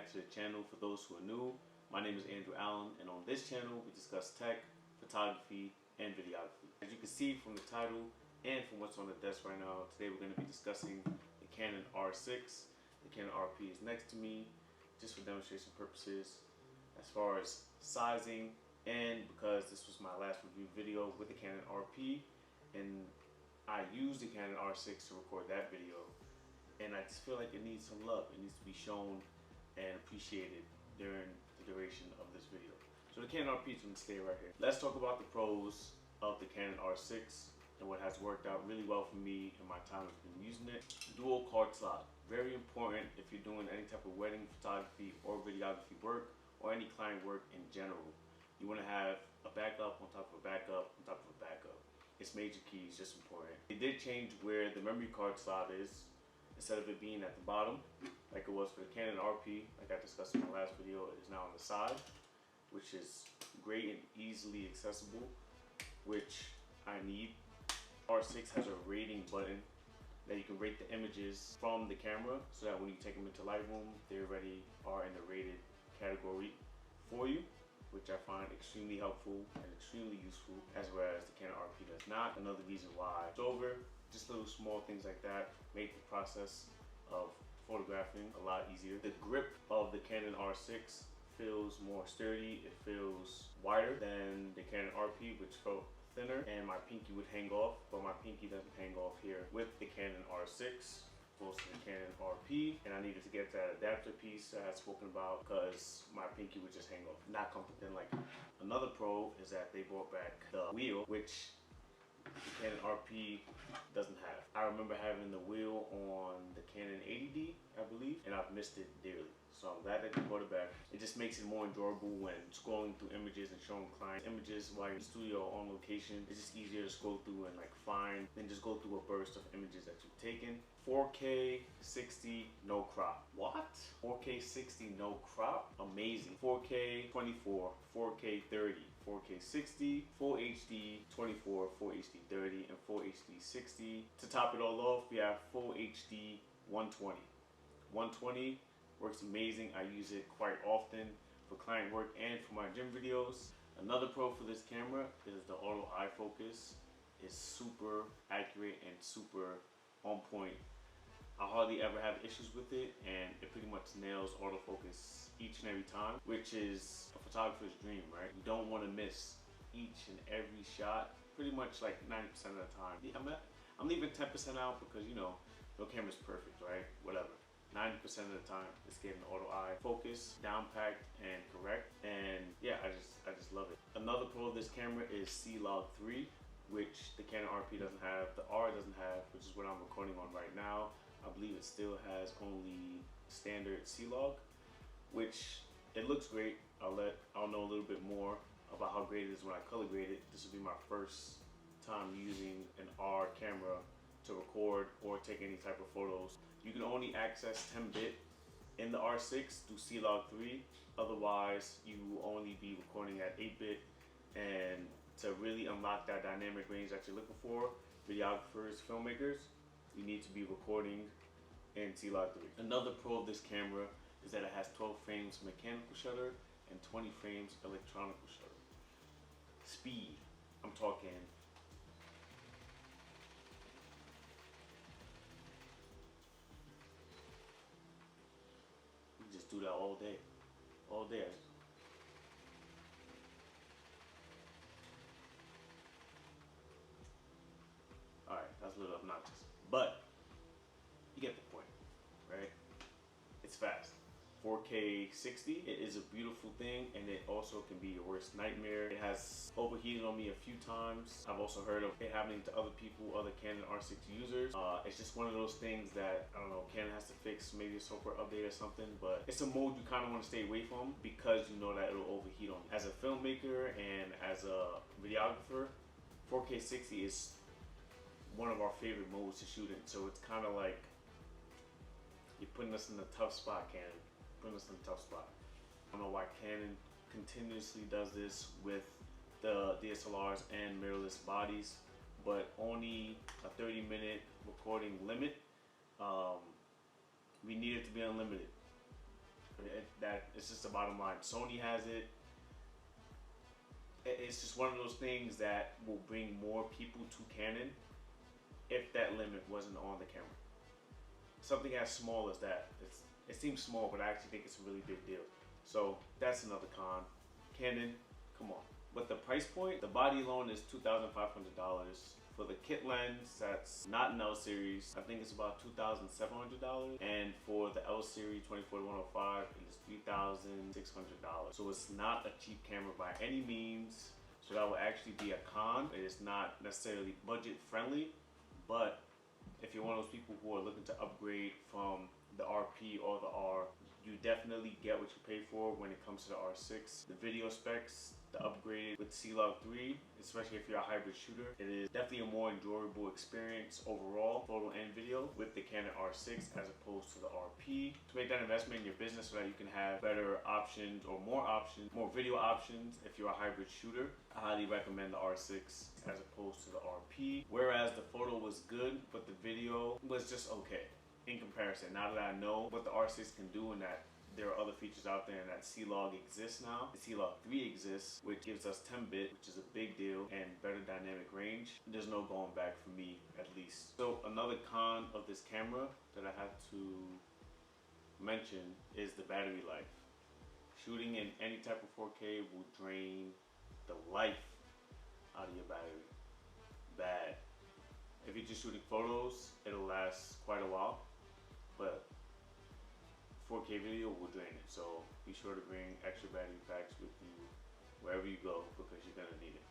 to the channel. For those who are new, my name is Andrew Allen, and on this channel we discuss tech, photography, and videography. As you can see from the title and from what's on the desk right now, today we're going to be discussing the Canon R6. The Canon RP is next to me, just for demonstration purposes, as far as sizing, and because this was my last review video with the Canon RP, and I used the Canon R6 to record that video, and I just feel like it needs some love. It needs to be shown and appreciated during the duration of this video. So the Canon RP is going to stay right here. Let's talk about the pros of the Canon R6 and what has worked out really well for me in my time I've been using it. Dual card slot, very important if you're doing any type of wedding photography or videography work or any client work in general. You want to have a backup on top of a backup on top of a backup. It's major key, it's just important. They did change where the memory card slot is. Instead of it being at the bottom, like it was for the Canon RP, like I discussed in my last video, it is now on the side, which is great and easily accessible, which I need. R6 has a rating button that you can rate the images from the camera so that when you take them into Lightroom, they already are in the rated category for you, which I find extremely helpful and extremely useful, as well as the Canon RP does not. Another reason why it's over. Just little small things like that make the process of photographing a lot easier. The grip of the Canon R6 feels more sturdy. It feels wider than the Canon RP, which felt thinner, and my pinky would hang off, but my pinky doesn't hang off here with the Canon R6. Opposed to the Canon RP, and I needed to get that adapter piece I had spoken about because my pinky would just hang off. Not comfortable. Then, like, another pro is that they brought back the wheel, which the Canon RP doesn't have. I remember having the wheel on the Canon 80D, I believe, and I've missed it dearly. So I'm glad that they brought it back. It just makes it more enjoyable when scrolling through images and showing clients images while you're in the studio or on location. It's just easier to scroll through and like find than just go through a burst of images that you've taken. 4K 60 no crop. What? 4K 60 no crop? Amazing. 4K 24, 4K 30, 4K 60, Full HD 24, Full HD 30, and Full HD 60. To top it all off, we have Full HD 120. 120 works amazing. I use it quite often for client work and for my gym videos. Another pro for this camera is the auto eye focus. It's super accurate and super on point. I hardly ever have issues with it, and it pretty much nails autofocus each and every time, which is a photographer's dream, right? You don't want to miss each and every shot, pretty much like 90% of the time. I'm leaving 10% out because, you know, no camera's perfect, right? Whatever. 90% of the time, it's getting auto eye focus, down packed and correct, and yeah, I just love it. Another pro of this camera is C-Log 3, which the Canon RP doesn't have, the R doesn't have, which is what I'm recording on right now. I believe it still has only standard C-Log, which it looks great. I'll know a little bit more about how great it is when I color grade it. This will be my first time using an R camera to record or take any type of photos. You can only access 10-bit in the R6 through C-Log 3. Otherwise, you will only be recording at 8-bit. And to really unlock that dynamic range that you're looking for, videographers, filmmakers, you need to be recording in C-Log 3. Another pro of this camera is that it has 12 frames mechanical shutter and 20 frames electronical shutter. Speed, I'm talking just do that all day. All day. Alright, that's a little obnoxious. But you get the point, right? It's fast. 4K 60, it is a beautiful thing, and it also can be your worst nightmare. It has overheated on me a few times. I've also heard of it happening to other people, other Canon R6 users. It's just one of those things that, I don't know, Canon has to fix, maybe a software update or something, but it's a mode you kind of want to stay away from because you know that it'll overheat on you. As a filmmaker and as a videographer, 4K 60 is one of our favorite modes to shoot in, so it's kind of like you're putting us in a tough spot, Canon. Putting us in a tough spot. I don't know why Canon continuously does this with the DSLRs and mirrorless bodies, but only a 30-minute recording limit. We need it to be unlimited. That it's just the bottom line. Sony has it. It's just one of those things that will bring more people to Canon if that limit wasn't on the camera. Something as small as that. It seems small, but I actually think it's a really big deal. So that's another con. Canon, come on. But the price point, the body alone is $2,500. For the kit lens, that's not an L series, I think it's about $2,700. And for the L series 24-105, it is $3,600. So it's not a cheap camera by any means. So that will actually be a con. It is not necessarily budget friendly, but if you're one of those people who are looking to upgrade from the RP or the R, you definitely get what you pay for when it comes to the R6. The video specs, the upgrade with C-Log 3, especially if you're a hybrid shooter, it is definitely a more enjoyable experience overall, photo and video, with the Canon R6 as opposed to the RP. To make that investment in your business so that you can have better options or more video options if you're a hybrid shooter, I highly recommend the R6 as opposed to the RP. Whereas the photo was good, but the video was just okay in comparison. Now that I know what the R6 can do and that there are other features out there and that C-Log exists now, the C-Log 3 exists, which gives us 10-bit, which is a big deal, and better dynamic range, there's no going back for me, at least. So another con of this camera that I have to mention is the battery life. Shooting in any type of 4K will drain the life out of your battery. Bad. If you're just shooting photos, it'll last quite a while, but 4K video will drain it. So be sure to bring extra battery packs with you wherever you go because you're gonna need it.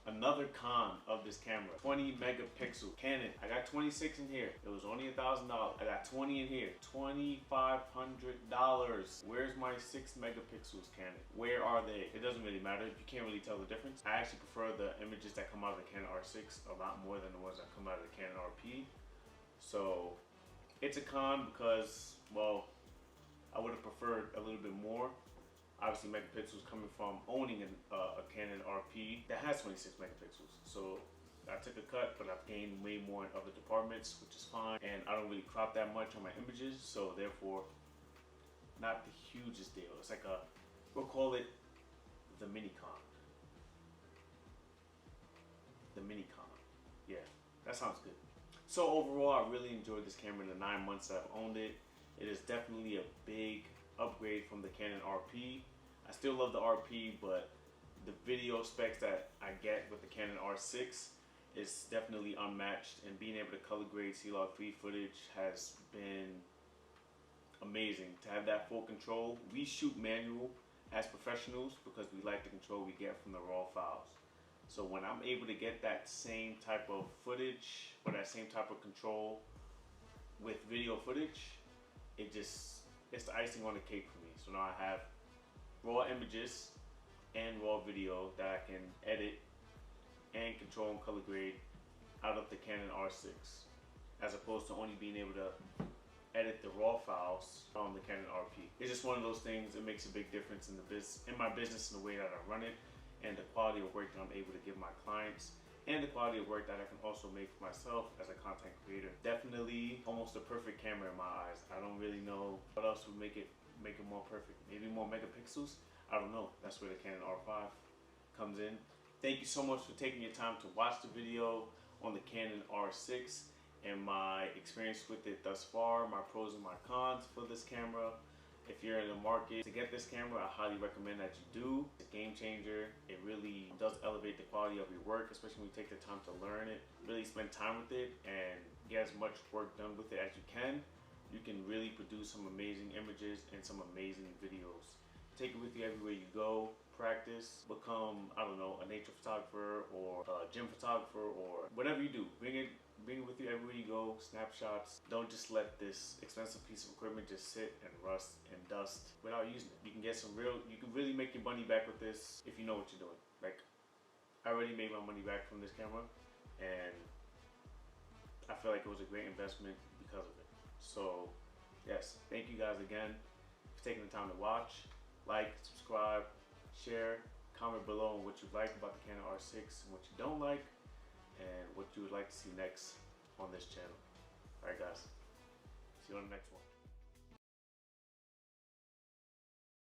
Another con of this camera, 20 megapixel Canon. I got 26 in here. It was only $1,000. I got 20 in here, $2,500. Where's my 6 megapixels Canon? Where are they? It doesn't really matter. You can't really tell the difference. I actually prefer the images that come out of the Canon R6 a lot more than the ones that come out of the Canon RP. So it's a con because, well, I would have preferred a little bit more. Obviously, megapixels coming from owning a Canon RP that has 26 megapixels. So I took a cut, but I've gained way more in other departments, which is fine. And I don't really crop that much on my images, so therefore, not the hugest deal. It's like we'll call it the mini con. The mini con. Yeah, that sounds good. So overall, I really enjoyed this camera in the 9 months that I've owned it. It is definitely a big upgrade from the Canon RP. I still love the RP, but the video specs that I get with the Canon R6 is definitely unmatched, and being able to color grade C-Log 3 footage has been amazing. To have that full control, we shoot manual as professionals because we like the control we get from the raw files. So when I'm able to get that same type of footage or that same type of control with video footage, it's the icing on the cake for me. So now I have raw images and raw video that I can edit and control and color grade out of the Canon R6, as opposed to only being able to edit the raw files from the Canon RP. It's just one of those things. It makes a big difference in my business, in the way that I run it, and the quality of work that I'm able to give my clients, and the quality of work that I can also make for myself as a content creator. Definitely almost a perfect camera in my eyes. I don't really know what else would make it more perfect. Maybe more megapixels? I don't know. That's where the Canon R5 comes in. Thank you so much for taking your time to watch the video on the Canon R6 and my experience with it thus far, my pros and my cons for this camera. If you're in the market to get this camera, I highly recommend that you do. It's a game changer. It really does elevate the quality of your work, especially when you take the time to learn it, really spend time with it, and get as much work done with it as you can. You can really produce some amazing images and some amazing videos. Take it with you everywhere you go. Practice, become, I don't know, a nature photographer or a gym photographer or whatever you do. Bring it with you everywhere you go. Snapshots. Don't just let this expensive piece of equipment just sit and rust and dust without using it. You can really make your money back with this if you know what you're doing. Like, I already made my money back from this camera, and I feel like it was a great investment because of it. So, yes, thank you guys again for taking the time to watch. Like, subscribe, share, comment below on what you like about the Canon R6 and what you don't like, and what you would like to see next on this channel. Alright guys, see you on the next one.